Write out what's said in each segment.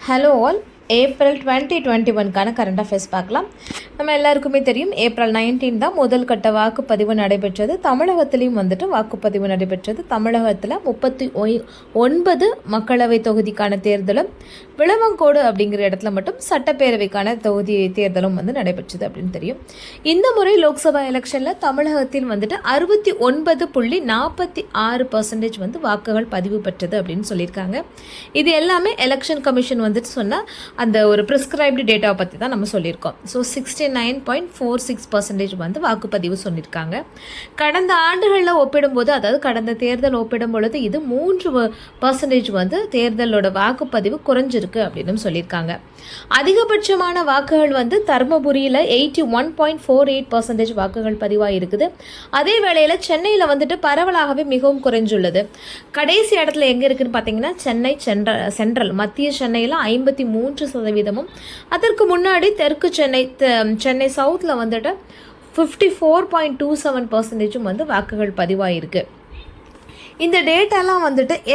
Hello all. April 2021க்கான current affairs பார்க்கலாம். நம்ம எல்லாருக்குமே தெரியும், ஏப்ரல் 19 தான் முதல் கட்ட வாக்குப்பதிவு நடைபெற்றது. தமிழகத்திலையும் வாக்குப்பதிவு நடைபெற்றது. தமிழகத்தில் 39 மக்களவை தொகுதிக்கான தேர்தலும், விளவங்கோடு அப்படிங்கிற இடத்துல மட்டும் சட்டப்பேரவைக்கான தொகுதி தேர்தலும் நடைபெற்றது அப்படின்னு தெரியும். இந்த முறை லோக்சபா எலெக்ஷனில் தமிழகத்தில் 69.46% வாக்குகள் பதிவு பெற்றது அப்படின்னு சொல்லியிருக்காங்க. இது எல்லாமே எலெக்ஷன் கமிஷன் சொன்ன அந்த ஒரு ப்ரிஸ்கிரைப்டு டேட்டாவை பற்றி தான் நம்ம சொல்லியிருக்கோம். ஸோ 69.46% வாக்குப்பதிவு சொல்லியிருக்காங்க. கடந்த ஆண்டுகளில் ஒப்பிடும்போது, அதாவது கடந்த தேர்தல் ஒப்பிடும் பொழுது இது 3% தேர்தலோட வாக்குப்பதிவு குறைஞ்சிருக்கு அப்படின்னு சொல்லியிருக்காங்க. அதிகபட்சமான வாக்குகள் தர்மபுரியில் 81.48% வாக்குகள் பதிவாக இருக்குது. அதே வேளையில் சென்னையில் பரவலாகவே மிகவும் குறைஞ்சுள்ளது. கடைசி இடத்துல எங்கே இருக்குன்னு பார்த்தீங்கன்னா, சென்னை சென்ட்ரல் மத்திய சென்னையில் 53%, அதற்கு முன்னாடி தெற்கு சென்னை சவுத்தில் 54.27% வாக்குகள் பதிவாயிருக்கு. இந்த டேட்டாலாம்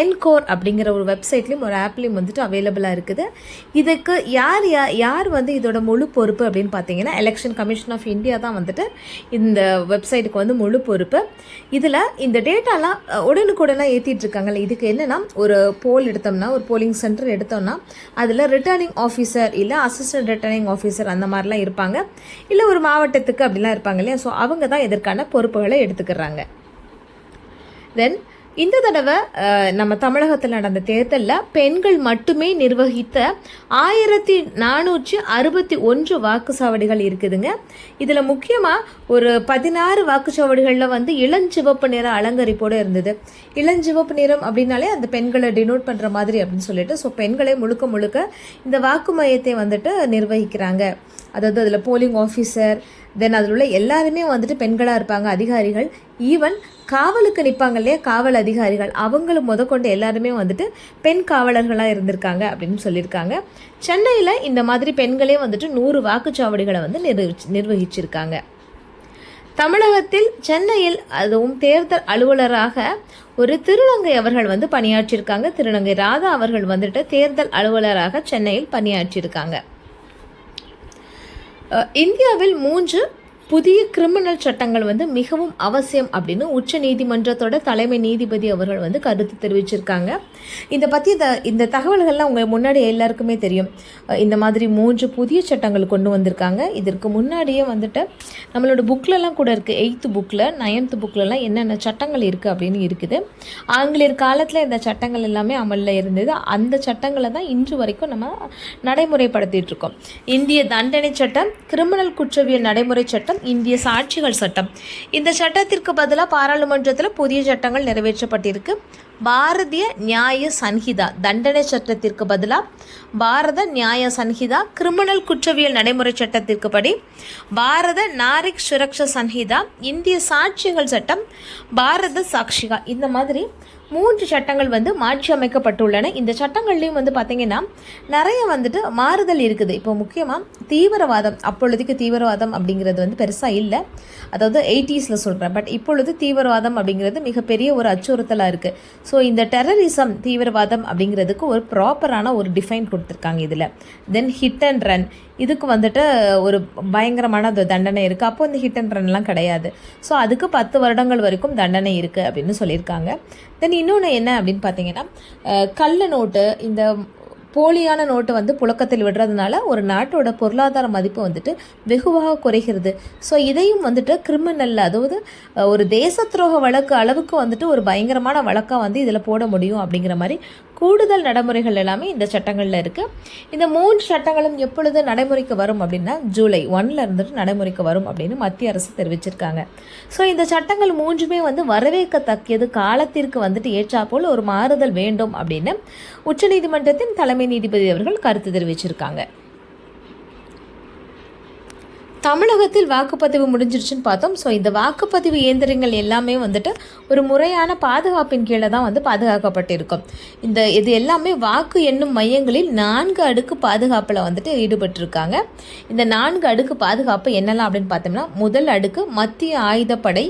என்கோர் அப்படிங்கிற ஒரு வெப்சைட்லேயும் ஒரு ஆப்லேயும் அவைலபிளாக இருக்குது. இதுக்கு யார் இதோட முழு பொறுப்பு அப்படின்னு பார்த்தீங்கன்னா, எலெக்ஷன் கமிஷன் ஆஃப் இந்தியா தான் இந்த வெப்சைட்டுக்கு முழு பொறுப்பு. இதில் இந்த டேட்டாலாம் உடனுக்குடனாக ஏற்றிட்டு இருக்காங்கல்ல. இதுக்கு என்னென்னா, ஒரு போல் எடுத்தோம்னா, ஒரு போலிங் சென்டர் எடுத்தோம்னா, அதில் ரிட்டர்னிங் ஆஃபீஸர் இல்லை அசிஸ்டன்ட் ரிட்டர்னிங் ஆஃபீஸர் அந்த மாதிரிலாம் இருப்பாங்க, இல்லை ஒரு மாவட்டத்துக்கு அப்படிலாம் இருப்பாங்க இல்லையா. ஸோ அவங்க தான் இதற்கான பொறுப்புகளை எடுத்துக்கிறாங்க. தென் இந்த தடவை நம்ம தமிழகத்தில் நடந்த தேர்தலில் பெண்கள் மட்டுமே நிர்வகித்த 1461 வாக்குச்சாவடிகள் இருக்குதுங்க. இதில் முக்கியமாக ஒரு 16 வாக்குச்சாவடிகளில் இளஞ்சிவப்பு நிற அலங்கரிப்போடு இருந்தது. இளஞ்சிவப்பு நிறம் அப்படின்னாலே அந்த பெண்களை டினோட் பண்ணுற மாதிரி அப்படின்னு சொல்லிட்டு, ஸோ பெண்களே முழுக்க இந்த வாக்கு மையத்தை நிர்வகிக்கிறாங்க. அதாவது அதில் போலிங் ஆஃபீஸர், தென் அதில் உள்ள எல்லாருமே பெண்களாக இருப்பாங்க, அதிகாரிகள். ஈவன் காவலுக்கு நிற்பாங்க இல்லையா, காவல் அதிகாரிகள், அவங்களும் முதற்கொண்டு எல்லாருமே பெண் காவலர்களாக இருந்திருக்காங்க அப்படின்னு சொல்லியிருக்காங்க. சென்னையில் இந்த மாதிரி பெண்களே 100 வாக்குச்சாவடிகளை நிர்வகிச்சிருக்காங்க. தமிழகத்தில் சென்னையில் அதுவும் தேர்தல் அலுவலராக ஒரு திருநங்கை அவர்கள் பணியாற்றியிருக்காங்க. திருநங்கை ராதா அவர்கள் தேர்தல் அலுவலராக சென்னையில் பணியாற்றியிருக்காங்க. இந்தியாவில் 3 புதிய கிரிமினல் சட்டங்கள் மிகவும் அவசியம் அப்படின்னு உச்ச நீதிமன்றத்தோட தலைமை நீதிபதி அவர்கள் கருத்து தெரிவிச்சிருக்காங்க. இந்த தகவல்கள்லாம் உங்கள் முன்னாடி எல்லாருக்குமே தெரியும். இந்த மாதிரி 3 புதிய சட்டங்கள் கொண்டு வந்திருக்காங்க. இதற்கு முன்னாடியே நம்மளோட புக்லலாம் கூட இருக்குது. 8th புக்கில் 9th புக்லலாம் என்னென்ன சட்டங்கள் இருக்குது அப்படின்னு இருக்குது. ஆங்கிலேயர் காலத்தில் இந்த சட்டங்கள் எல்லாமே அமலில் இருந்தது. அந்த சட்டங்களை தான் இன்று வரைக்கும் நம்ம நடைமுறைப்படுத்திட்டு இருக்கோம். இந்திய தண்டனை சட்டம், கிரிமினல் குற்றவியல் நடைமுறை சட்டம், இந்திய சாட்சிகள் சட்டம். இந்த சட்டத்திற்கு பதிலாக பாராளுமன்றத்தில் புதிய சட்டங்கள் நிறைவேற்றப்பட்டிருக்கு. பாரதிய நியாய சன்ஹிதா தண்டனை சட்டத்திற்கு பதிலாக பாரத நியாய சன்ஹிதா, கிரிமினல் குற்றவியல் நடைமுறை சட்டத்திற்கு படி பாரத நாரிக் சுரக்ஷா சன்ஹிதா, இந்திய சாட்சிகள் சட்டம், பாரத சாக்ஷிகா. இந்த மாதிரி 3 சட்டங்கள் மாற்றி அமைக்கப்பட்டுள்ளன. இந்த சட்டங்கள்லையும் பார்த்தீங்கன்னா நிறைய மாறுதல் இருக்குது. இப்போ முக்கியமாக தீவிரவாதம், அப்பொழுதுக்கு தீவிரவாதம் அப்படிங்கிறது பெருசாக இல்லை, அதாவது 80s சொல்கிறேன். பட் இப்பொழுது தீவிரவாதம் அப்படிங்கிறது மிகப்பெரிய ஒரு அச்சுறுத்தலாக இருக்குது. ஸோ இந்த டெரரிசம், தீவிரவாதம் அப்படிங்கிறதுக்கு ஒரு ப்ராப்பரான ஒரு டிஃபைன் கொடுத்துருக்காங்க இதில். தென் ஹிட் அண்ட் ரன், இதுக்கு ஒரு பயங்கரமான தண்டனை இருக்குது. அப்போ இந்த ஹிட் அண்ட் ரன்லாம் கிடையாது. ஸோ அதுக்கு 10 வருடங்கள் வரைக்கும் தண்டனை இருக்குது அப்படின்னு சொல்லியிருக்காங்க. தென் இன்னொன்று என்ன அப்படின்னு பார்த்தீங்கன்னா, கள்ள நோட்டு, இந்த போலியான நோட்டு புழக்கத்தில் விடுறதுனால ஒரு நாட்டோட பொருளாதார மதிப்பு வெகுவாக குறைகிறது. ஸோ இதையும் கிரிமினல், அதாவது ஒரு தேச துரோக வழக்கு அளவுக்கு ஒரு பயங்கரமான வழக்காக இதில் போட முடியும் அப்படிங்கிற மாதிரி கூடுதல் நடைமுறைகள் எல்லாமே இந்த சட்டங்களில் இருக்குது. இந்த 3 சட்டங்களும் எப்பொழுது நடைமுறைக்கு வரும் அப்படின்னா, ஜூலை 1 நடைமுறைக்கு வரும் அப்படின்னு மத்திய அரசு தெரிவிச்சிருக்காங்க. ஸோ இந்த சட்டங்கள் 3மே வரவேற்கத்தக்கது, காலத்திற்கு ஏற்றாப்போல் ஒரு மாறுதல் வேண்டும் அப்படின்னு உச்சநீதிமன்றத்தின் தலைமை நீதிபதி அவர்கள் கருத்து தெரிவிச்சிருக்காங்க. தமிழகத்தில் வாக்குப்பதிவு முடிஞ்சிருச்சுன்னு பார்த்தோம். ஸோ இந்த வாக்குப்பதிவு இயந்திரங்கள் எல்லாமே ஒரு முறையான பாதுகாப்பின் கீழே தான் பாதுகாக்கப்பட்டிருக்கும். இது எல்லாமே வாக்கு எண்ணும் மையங்களில் 4 அடுக்கு பாதுகாப்பில் ஈடுபட்டிருக்காங்க. இந்த 4 அடுக்கு பாதுகாப்பு என்னெல்லாம் அப்படின்னு பார்த்தோம்னா, முதல் அடுக்கு மத்திய ஆயுதப்படை,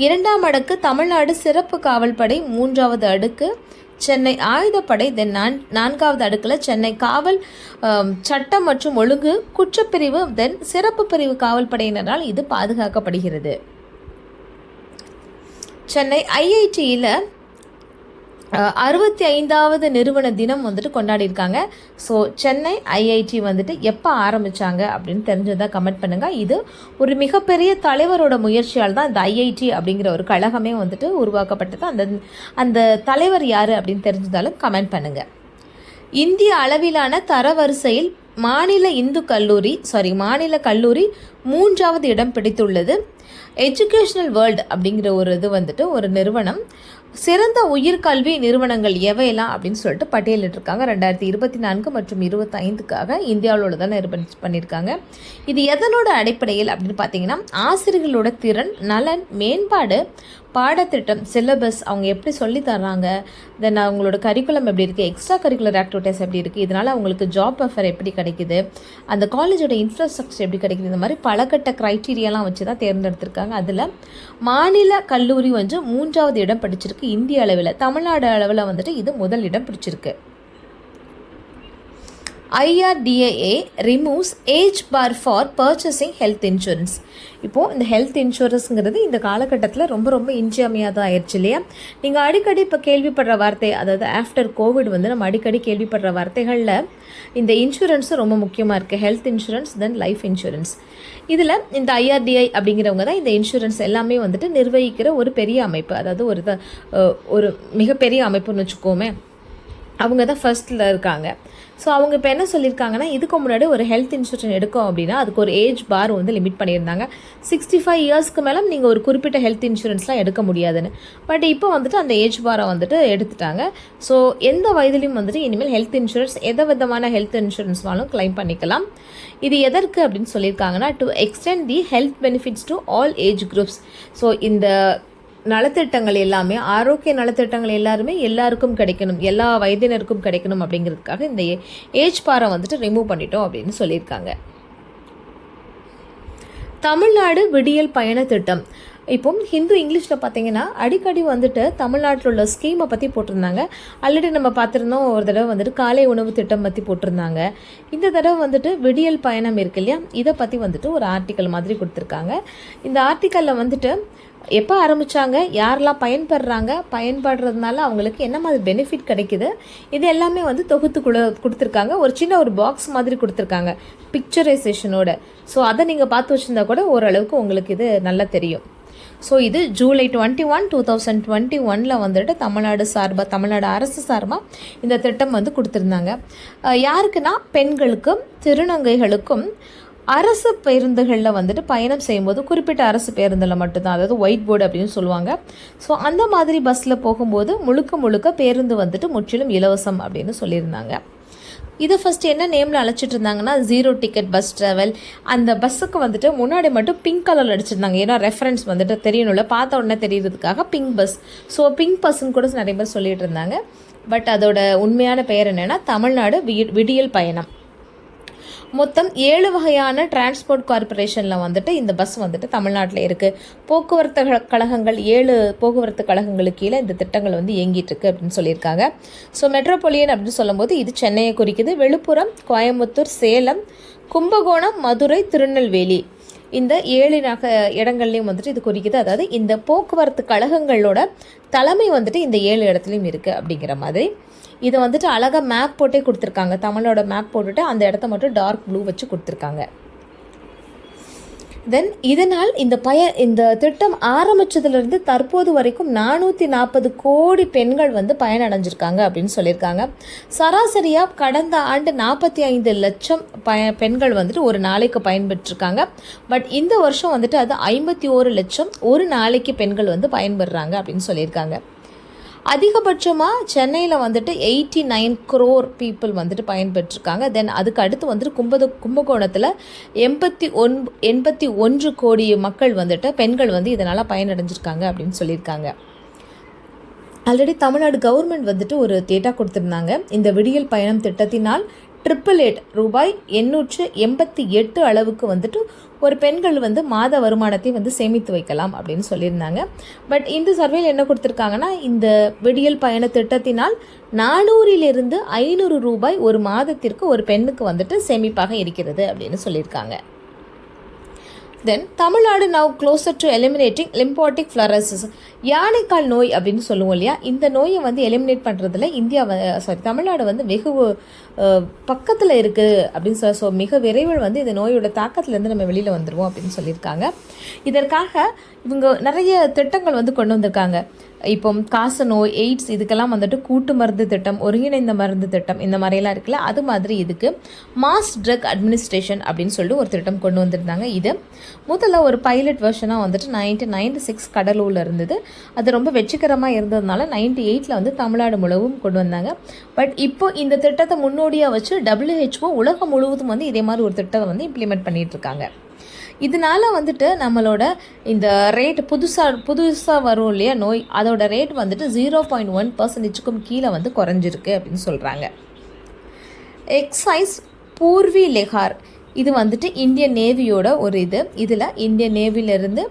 2ஆம் அடுக்கு தமிழ்நாடு சிறப்பு காவல் படை, 3ஆவது அடுக்கு சென்னை ஆயுதப்படை, தென் நான்காவது அடுக்கில் சென்னை காவல் சட்டம் மற்றும் ஒழுங்கு குற்றப்பிரிவு, தென் சிறப்பு பிரிவு காவல் படையினரால் இது பாதுகாக்கப்படுகிறது. சென்னை ஐஐடியில் 65வது நிறுவன தினம் வந்துட்டு கொண்டாடியிருக்காங்க. ஸோ சென்னை ஐஐடி வந்துட்டு எப்போ ஆரம்பித்தாங்க அப்படின்னு தெரிஞ்சதாக கமெண்ட் பண்ணுங்கள். இது ஒரு மிகப்பெரிய தலைவரோட முயற்சியால் தான் இந்த ஐஐடி அப்படிங்கிற ஒரு கழகமே வந்துட்டு உருவாக்கப்பட்டது. அந்த தலைவர் யார் அப்படின்னு தெரிஞ்சதாலும் கமெண்ட் பண்ணுங்கள். இந்திய அளவிலான தரவரிசையில் மாநில கல்லூரி 3வது இடம் பிடித்துள்ளது. எஜுகேஷனல் வேர்ல்டு அப்படிங்கிற ஒரு இது வந்துட்டு ஒரு நிறுவனம் சிறந்த உயர்கல்வி நிறுவனங்கள் எவையெல்லாம் அப்படின்னு சொல்லிட்டு பட்டியலிட்டிருக்காங்க. 2024 மற்றும் 2025க்காக இந்தியாவில் தான் பண்ணியிருக்காங்க. இது எதனோட அடிப்படையில் அப்படின்னு பார்த்தீங்கன்னா, ஆசிரியர்களோட திறன், நலன், மேம்பாடு, பாடத்திட்டம், சிலபஸ், அவங்க எப்படி சொல்லி தர்றாங்க, தென் அவங்களோட கரிக்குலம் எப்படி இருக்குது, எக்ஸ்ட்ரா கரிக்குலர் ஆக்டிவிட்டீஸ் எப்படி இருக்குது, இதனால் அவங்களுக்கு ஜாப் ஆஃபர் எப்படி கிடைக்குது, அந்த காலேஜோட இன்ஃப்ராஸ்ட்ரக்சர் எப்படி கிடைக்குது, இந்த மாதிரி பலகட்ட க்ரைட்டீரியாலாம் வச்சு தான் தேர்ந்தெடுத்திருக்காங்க. அதில் மாநில கல்லூரி வந்து 3வது இடம் பிடிச்சிருக்கு இந்திய அளவில். தமிழ்நாடு அளவில் வந்துட்டு இது முதல் இடம் பிடிச்சிருக்கு. IRDAI removes age bar for purchasing health insurance. இப்போது இந்த ஹெல்த் இன்சூரன்ஸுங்கிறது இந்த காலகட்டத்தில் ரொம்ப ரொம்ப இன்றியமையாத ஆயிடுச்சு இல்லையா? நீங்கள் அடிக்கடி இப்போ கேள்விப்படுற வார்த்தை, அதாவது ஆஃப்டர் கோவிட் வந்து நம்ம அடிக்கடி கேள்விப்படுற வார்த்தைகளில் இந்த இன்சூரன்ஸும் ரொம்ப முக்கியமாக இருக்குது. Health insurance, than life insurance. இதில் இந்த IRDAI அப்படிங்கிறவங்க தான் இந்த இன்சூரன்ஸ் எல்லாமே வந்துட்டு நிர்வகிக்கிற ஒரு பெரிய அமைப்பு, அதாவது ஒரு மிகப்பெரிய அமைப்புன்னு வச்சுக்கோமே. அவங்க தான் ஃபர்ஸ்ட்டில் இருக்காங்க. ஸோ அவங்க இப்போ என்ன சொல்லியிருக்காங்கன்னா, இதுக்கு முன்னாடி ஒரு ஹெல்த் இன்சூரன்ஸ் எடுக்கும் அப்படின்னா அதுக்கு ஒரு ஏஜ் பார் வந்து லிமிட் பண்ணியிருந்தாங்க. 65 இயர்ஸ்க்கு மேலே நீங்கள் ஒரு குறிப்பிட்ட ஹெல்த் இன்சூரன்ஸ்லாம் எடுக்க முடியாதுன்னு. பட் இப்போ வந்துட்டு அந்த ஏஜ் பாரை வந்துட்டு எடுத்துட்டாங்க. ஸோ எந்த வயதிலையும் வந்துட்டு இனிமேல் ஹெல்த் இன்சூரன்ஸ் விதமான ஹெல்த் இன்சூரன்ஸ்னாலும் கிளைம் பண்ணிக்கலாம். இது எதற்கு அப்படின்னு சொல்லியிருக்காங்கன்னா, to extend the health benefits to all age groups. So இந்த நலத்திட்டங்கள் எல்லாமே, ஆரோக்கிய நலத்திட்டங்கள் எல்லாருக்கும் கிடைக்கணும், எல்லா வயதினருக்கும் கிடைக்கணும் அப்படிங்கிறதுக்காக இந்த ஏஜ் பாரை வந்துட்டு ரிமூவ் பண்ணிட்டோம் அப்படின்னு சொல்லியிருக்காங்க. தமிழ்நாடு விடியல் பயண திட்டம். இப்போ ஹிந்து இங்கிலீஷில் பார்த்தீங்கன்னா அடிக்கடி வந்துட்டு தமிழ்நாட்டில் உள்ள ஸ்கீமை பற்றி போட்டிருந்தாங்க. ஆல்ரெடி நம்ம பார்த்துருந்தோம், ஒரு தடவை வந்துட்டு காலை உணவு திட்டம் பற்றி போட்டிருந்தாங்க. இந்த தடவை வந்துட்டு விடியல் பயணம் இருக்கு இல்லையா, இதை பற்றி வந்துட்டு ஒரு ஆர்டிக்கல் மாதிரி கொடுத்துருக்காங்க. இந்த ஆர்டிக்கலில் வந்துட்டு எப்போ ஆரம்பித்தாங்க, யாரெல்லாம் பயன்படுறதுனால அவங்களுக்கு என்ன மாதிரி பெனிஃபிட் கிடைக்குது, இது எல்லாமே வந்து தொகுத்து கொடுத்துருக்காங்க. ஒரு சின்ன பாக்ஸ் மாதிரி கொடுத்துருக்காங்க பிக்சரைசேஷனோட. ஸோ அதை நீங்கள் பார்த்து வச்சுருந்தா கூட ஓரளவுக்கு உங்களுக்கு இது நல்லா தெரியும். ஸோ இது ஜூலை 21, 2021 வந்துட்டு தமிழ்நாடு அரசு சார்பாக இந்த திட்டம் வந்து கொடுத்துருந்தாங்க. யாருக்குன்னா பெண்களுக்கும் திருநங்கைகளுக்கும் அரசு பேருந்துகளில் வந்துட்டு பயணம் செய்யும்போது, குறிப்பிட்ட அரசு பேருந்தில் மட்டும்தான், அதாவது ஒயிட் போர்டு அப்படின்னு சொல்லுவாங்க. ஸோ அந்த மாதிரி பஸ்ஸில் போகும்போது முழுக்க பேருந்து வந்துட்டு முற்றிலும் இலவசம் அப்படின்னு சொல்லியிருந்தாங்க. இதை ஃபஸ்ட்டு என்ன நேமில் அழைச்சிட்டு இருந்தாங்கன்னா, 0 டிக்கெட் பஸ் ட்ராவல். அந்த பஸ்ஸுக்கு வந்துட்டு முன்னாடி மட்டும் பிங்க் கலரில் அடிச்சிருந்தாங்க. ஏன்னா ரெஃபரன்ஸ் வந்துட்டு தெரியணும்ல, பார்த்த உடனே தெரியறதுக்காக பிங்க் பஸ். ஸோ பிங்க் பஸ்ஸுன்னு கூட நிறைய பேர் சொல்லிட்டு இருந்தாங்க. பட் அதோட உண்மையான பெயர் என்னென்னா தமிழ்நாடு விடியல் பயணம். மொத்தம் 7 வகையான டிரான்ஸ்போர்ட் கார்பரேஷனில் வந்துட்டு இந்த பஸ் வந்துட்டு தமிழ்நாட்டில் இருக்குது. போக்குவரத்து கழகங்கள் 7 போக்குவரத்து கழகங்களுக்கு கீழே இந்த திட்டங்கள் வந்து இயங்கிட்டு இருக்கு அப்படின்னு சொல்லியிருக்காங்க. ஸோ மெட்ரோபொலியன் அப்படின்னு சொல்லும்போது இது சென்னையை குறிக்குது. விழுப்புரம், கோயம்புத்தூர், சேலம், கும்பகோணம், மதுரை, திருநெல்வேலி, இந்த 7 இடங்கள்லையும் வந்துட்டு இது குறிக்குது. அதாவது இந்த போக்குவரத்து கழகங்களோட தலைமை வந்துட்டு இந்த 7 இடத்துலையும் இருக்குது அப்படிங்கிற மாதிரி. இதை வந்துட்டு அழகாக மேப் போட்டே கொடுத்துருக்காங்க. தமிழோட மேப் போட்டுட்டு அந்த இடத்த மட்டும் டார்க் ப்ளூ வச்சு கொடுத்துருக்காங்க. தென் இதனால் இந்த திட்டம் ஆரம்பித்ததுலேருந்து தற்போது வரைக்கும் 440 கோடி பெண்கள் வந்து பயனடைஞ்சிருக்காங்க அப்படின்னு சொல்லியிருக்காங்க. சராசரியாக கடந்த ஆண்டு 45 லட்சம் பெண்கள் வந்துட்டு ஒரு நாளைக்கு பயன்பெற்றிருக்காங்க. பட் இந்த வருஷம் வந்துட்டு அது 51 லட்சம் ஒரு நாளைக்கு பெண்கள் வந்து பயன்பெறுறாங்க அப்படின்னு சொல்லியிருக்காங்க. அதிகபட்சமாக சென்னையில் வந்துட்டு 89 crore பீப்புள் வந்துட்டு பயன்பெற்றிருக்காங்க. தென் அதுக்கு அடுத்து வந்துட்டு கும்பகோணத்தில் 81 கோடி மக்கள் வந்துட்டு பெண்கள் வந்து இதனால் பயனடைஞ்சிருக்காங்க அப்படின்னு சொல்லியிருக்காங்க. ஆல்ரெடி தமிழ்நாடு கவர்மெண்ட் வந்துட்டு ஒரு டேட்டா கொடுத்துருந்தாங்க. இந்த விடியல் பயணம் திட்டத்தினால் ரூபாய் 888 அளவுக்கு வந்துட்டு ஒரு பெண்கள் வந்து மாத வருமானத்தை வந்து சேமித்து வைக்கலாம் அப்படின்னு சொல்லியிருந்தாங்க. பட் இந்த சர்வேயில் என்ன கொடுத்துருக்காங்கன்னா, இந்த விடியல் பயண திட்டத்தினால் 400 - 500 ரூபாய் ஒரு மாதத்திற்கு ஒரு பெண்ணுக்கு வந்துட்டு சேமிப்பாக இருக்கிறது அப்படின்னு சொல்லியிருக்காங்க. Then Tamil Nadu now closer to eliminating lymphatic filariasis, யானைக்கால் நோய் அப்படின்னு சொல்லுவோம் இல்லையா, இந்த நோயை வந்து எலிமினேட் பண்ணுறதுல தமிழ்நாடு வந்து வெகு பக்கத்தில் இருக்குது அப்படின்னு ஸோ மிக விரைவில் வந்து இந்த நோயோட தாக்கத்துலேருந்து நம்ம வெளியில் வந்துடுவோம் அப்படின்னு சொல்லியிருக்காங்க. இதற்காக இவங்க நிறைய திட்டங்கள் வந்து கொண்டு வந்திருக்காங்க. இப்போ காச நோய், எய்ட்ஸ் இதுக்கெல்லாம் வந்துட்டு கூட்டு மருந்து திட்டம், ஒருங்கிணைந்த மருந்து திட்டம், இந்த மாதிரியெல்லாம் இருக்குல்ல, அது மாதிரி இதுக்கு மாஸ் ட்ரக் அட்மினிஸ்ட்ரேஷன் அப்படின்னு சொல்லிட்டு ஒரு திட்டம் கொண்டு வந்திருந்தாங்க. இது முதல்ல ஒரு பைலட் வெர்ஷனாக வந்துட்டு 1996 கடலூரில் இருந்தது. அது ரொம்ப வெற்றிகரமாக இருந்ததுனால 98 வந்து தமிழ்நாடு முழுவதும் கொண்டு வந்தாங்க. பட் இப்போ இந்த திட்டத்தை முன்னோடியாக வச்சு WHO உலகம் முழுவதும் வந்து இதே மாதிரி ஒரு திட்டத்தை வந்து இம்ப்ளிமெண்ட் பண்ணிகிட்ருக்காங்க. இதனால் வந்துட்டு நம்மளோட இந்த ரேட் புதுசாக வரும் இல்லையா நோய், அதோட ரேட் வந்துட்டு 0.1% கீழே வந்து குறைஞ்சிருக்கு அப்படின்னு சொல்கிறாங்க. எக்ஸைஸ் பூர்வி லெஹார், இது வந்துட்டு இந்தியன் நேவியோட ஒரு இதில் இந்தியன் நேவியிலேருந்து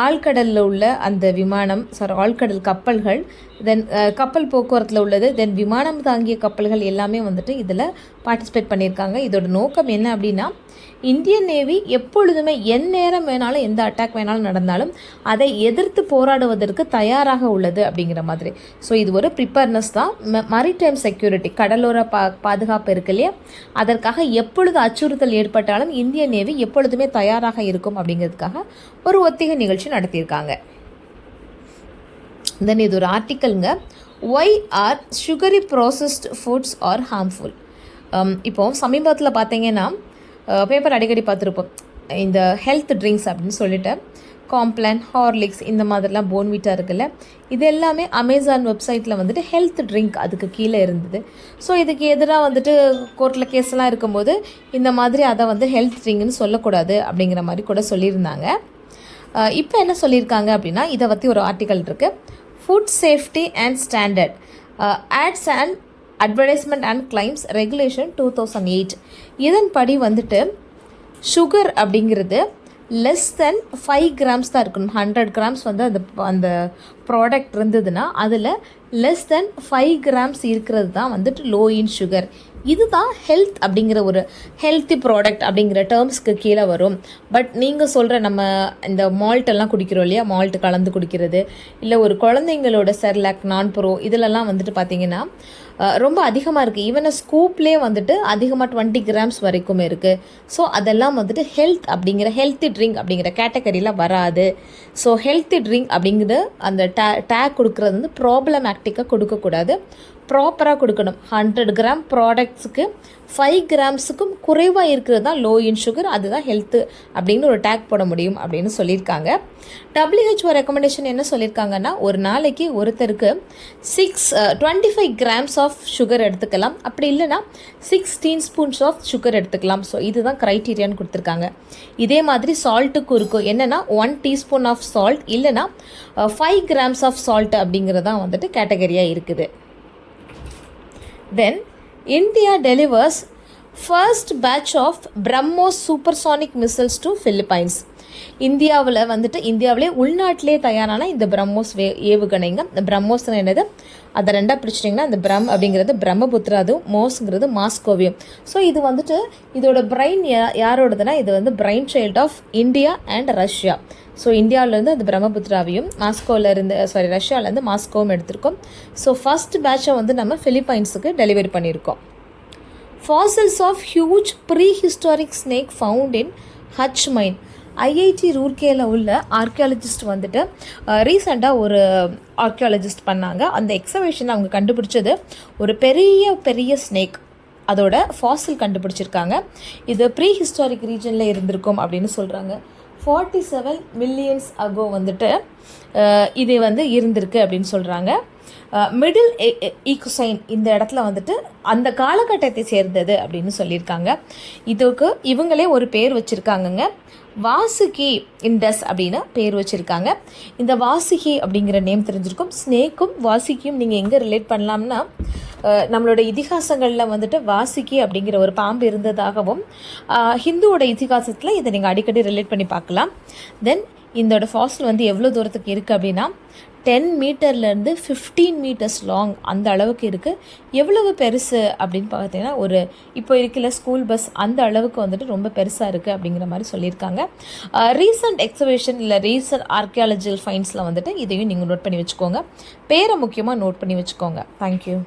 ஆழ்கடலில் உள்ள அந்த விமானம் ஆழ்கடல் கப்பல்கள், தென் கப்பல் போக்குவரத்தில் உள்ளது, தென் விமானம் தாங்கிய கப்பல்கள் எல்லாமே வந்துட்டு இதில் பார்ட்டிசிபேட் பண்ணியிருக்காங்க. இதோட நோக்கம் என்ன அப்படின்னா, இந்தியன் நேவி எப்பொழுதுமே எந்நேரம் வேணாலும் எந்த அட்டாக் வேணாலும் நடந்தாலும் அதை எதிர்த்து போராடுவதற்கு தயாராக உள்ளது அப்படிங்கிற மாதிரி. ஸோ இது ஒரு ப்ரிப்பேர்னஸ் தான். மரிடைம் செக்யூரிட்டி, கடலோர பாதுகாப்பு இருக்கு இல்லையா, அதற்காக எப்பொழுது அச்சுறுத்தல் ஏற்பட்டாலும் இந்தியன் நேவி எப்பொழுதுமே தயாராக இருக்கும் அப்படிங்கிறதுக்காக ஒரு ஒத்திகை நிகழ்ச்சி நடத்தியிருக்காங்க. தென் இது ஒரு ஆர்டிக்கலுங்க, why are sugary processed foods are harmful. இப்போது சமீபத்தில் பார்த்தீங்கன்னா பேப்பர் அடிக்கடி பார்த்துருப்போம், இந்த ஹெல்த் ட்ரிங்க்ஸ் அப்படின்னு சொல்லிட்டு காம்ப்ளான், ஹார்லிக்ஸ், இந்த மாதிரிலாம் போன்விட்டா இருக்குல்ல, இது எல்லாமே அமேசான் வெப்சைட்டில் வந்துட்டு ஹெல்த் ட்ரிங்க் அதுக்கு கீழே இருந்தது. ஸோ இதுக்கு எதிராக வந்துட்டு கோர்ட்டில் கேஸ்லாம் இருக்கும்போது இந்த மாதிரி அதை வந்து ஹெல்த் ட்ரிங்க்னு சொல்லக்கூடாது அப்படிங்கிற மாதிரி கூட சொல்லியிருந்தாங்க. இப்போ என்ன சொல்லியிருக்காங்க அப்படின்னா, இதை பற்றி ஒரு ஆர்டிக்கல் இருக்குது, food safety and standards and advertisement and claims regulation 2008. இதன்படி வந்துட்டு சுகர் அப்படிங்கிறது லெஸ் தென் 5 கிராம்ஸ் தான் இருக்கணும். 100 கிராம்ஸ் வந்து அந்த ப்ராடக்ட் இருந்ததுன்னா அதில் லெஸ் தென் 5 கிராம்ஸ் இருக்கிறது தான் வந்துட்டு லோ இன் சுகர். இதுதான் ஹெல்த் அப்படிங்கிற ஒரு ஹெல்த்தி ப்ராடக்ட் அப்படிங்கிற டேர்ம்ஸ்க்கு கீழே வரும். பட் நீங்கள் சொல்கிற நம்ம இந்த மால்ட்டெல்லாம் குடிக்கிறோம் இல்லையா, மால்ட் கலந்து குடிக்கிறது, இல்லை ஒரு குழந்தைங்களோட செர்லாக், நான்ப்ரோ, இதிலெல்லாம் வந்துட்டு பார்த்திங்கன்னா ரொம்ப அதிகமாக இருக்குது. ஈவன் ஸ்கூப்லேயே வந்துட்டு அதிகமாக 20 கிராம்ஸ் வரைக்கும் இருக்குது. ஸோ அதெல்லாம் வந்துட்டு ஹெல்த்தி ட்ரிங்க் அப்படிங்கிற கேட்டகரியில் வராது. ஸோ ஹெல்த்தி ட்ரிங்க் அப்படிங்கிற அந்த டேக் கொடுக்குறது வந்து ப்ராப்ளமேட்டிக்காக கொடுக்கக்கூடாது, ப்ராப்பராக கொடுக்கணும். 100 கிராம் ப்ராடக்ட்ஸுக்கு 5 கிராம்ஸுக்கும் குறைவாக இருக்கிறது தான் லோ இன் சுகர், அதுதான் ஹெல்த்து அப்படின்னு ஒரு டேக் போட முடியும் அப்படின்னு சொல்லியிருக்காங்க. WHO ரெக்கமெண்டேஷன் என்ன சொல்லியிருக்காங்கன்னா, ஒரு நாளைக்கு ஒருத்தருக்கு 25 கிராம்ஸ் ஆஃப் சுகர் எடுத்துக்கலாம், அப்படி இல்லைனா 6 டீஸ்பூன்ஸ் ஆஃப் சுகர் எடுத்துக்கலாம். ஸோ இதுதான் க்ரைட்டீரியான்னு கொடுத்துருக்காங்க. இதே மாதிரி சால்ட்டுக்கும் இருக்கும், என்னென்னா 1 டீஸ்பூன் ஆஃப் சால்ட் இல்லைனா 5 கிராம்ஸ் ஆஃப் சால்ட் அப்படிங்கிறதான் வந்துட்டு கேட்டகரியாக இருக்குது. Then India delivers first batch of BrahMos supersonic missiles to Philippines. இந்தியாவிலே உள்நாட்டிலே தயாரான இந்த பிரம்மோஸ் ஏவுகணைங்க. இந்த பிரம்மோஸ்னு என்னது, அதை ரெண்டாக பிடிச்சிட்டிங்கன்னா இந்த அப்படிங்கிறது பிரம்மபுத்திரா, அதுவும் மோஸ்ங்கிறது மாஸ்கோவியம். ஸோ இது வந்துட்டு இதோட பிரைன் யாரோடதுன்னா, இது வந்து brain child of India and Russia. So இந்தியாவிலேருந்து அந்த பிரம்மபுத்திராவையும் ரஷ்யாவிலேருந்து மாஸ்கோவும் எடுத்திருக்கோம். ஸோ ஃபஸ்ட் பேட்சை வந்து நம்ம ஃபிலிப்பைன்ஸுக்கு டெலிவரி பண்ணியிருக்கோம். Fossils of huge prehistoric snake found in ஹச் மைன். IIT ரூர்கேயில் உள்ள ஆர்கியாலஜிஸ்ட் வந்துட்டு ரீசெண்டாக ஒரு ஆர்கியாலஜிஸ்ட் பண்ணாங்க. அந்த எக்ஸிபிஷன் அவங்க கண்டுபிடிச்சது ஒரு பெரிய ஸ்னேக், அதோட ஃபாசில் கண்டுபிடிச்சிருக்காங்க. இது ப்ரீ ஹிஸ்டாரிக் ரீஜனில் இருந்திருக்கும் அப்படின்னு சொல்கிறாங்க. 47 மில்லியன்ஸ் அகோ வந்துட்டு இது வந்து இருந்திருக்கு அப்படின்னு சொல்கிறாங்க. மிடில் ஈக்குசைன் இந்த இடத்துல வந்துட்டு அந்த காலகட்டத்தை சேர்ந்தது அப்படின்னு சொல்லியிருக்காங்க. இதுக்கு இவங்களே ஒரு பேர் வச்சுருக்காங்கங்க, வாசுகி இண்டஸ் அப்படின்னு பேர் வச்சுருக்காங்க. இந்த வாசுகி அப்படிங்கிற நேம் தெரிஞ்சிருக்கும். ஸ்னேக்கும் வாசுகியும் நீங்கள் எங்கே ரிலேட் பண்ணலாம்னா, நம்மளோட இதிகாசங்களில் வந்துட்டு வாசுகி அப்படிங்கிற ஒரு பாம்பு இருந்ததாகவும், ஹிந்துவோட இதிகாசத்தில் இதை நீங்கள் அடிக்கடி ரிலேட் பண்ணி பார்க்கலாம். தென் இதோட ஃபாசில் வந்து எவ்வளோ தூரத்துக்கு இருக்குது அப்படின்னா 10 மீட்டர்லேருந்து 15 மீட்டர்ஸ் லாங் அந்த அளவுக்கு இருக்குது. எவ்வளவு பெருசு அப்படின்னு பார்த்தீங்கன்னா, ஒரு இப்போ இருக்கிற ஸ்கூல் பஸ் அந்த அளவுக்கு வந்துட்டு ரொம்ப பெருசாக இருக்குது அப்படிங்கிற மாதிரி சொல்லியிருக்காங்க. ரீசன்ட் எக்ஸிபிஷன் இல்லை ரீசன்ட் ஆர்கியாலஜிக்கல் ஃபைண்ட்ஸில் வந்துட்டு இதையும் நீங்கள் நோட் பண்ணி வச்சுக்கோங்க. பேரை முக்கியமாக நோட் பண்ணி வச்சுக்கோங்க. தேங்க்யூ.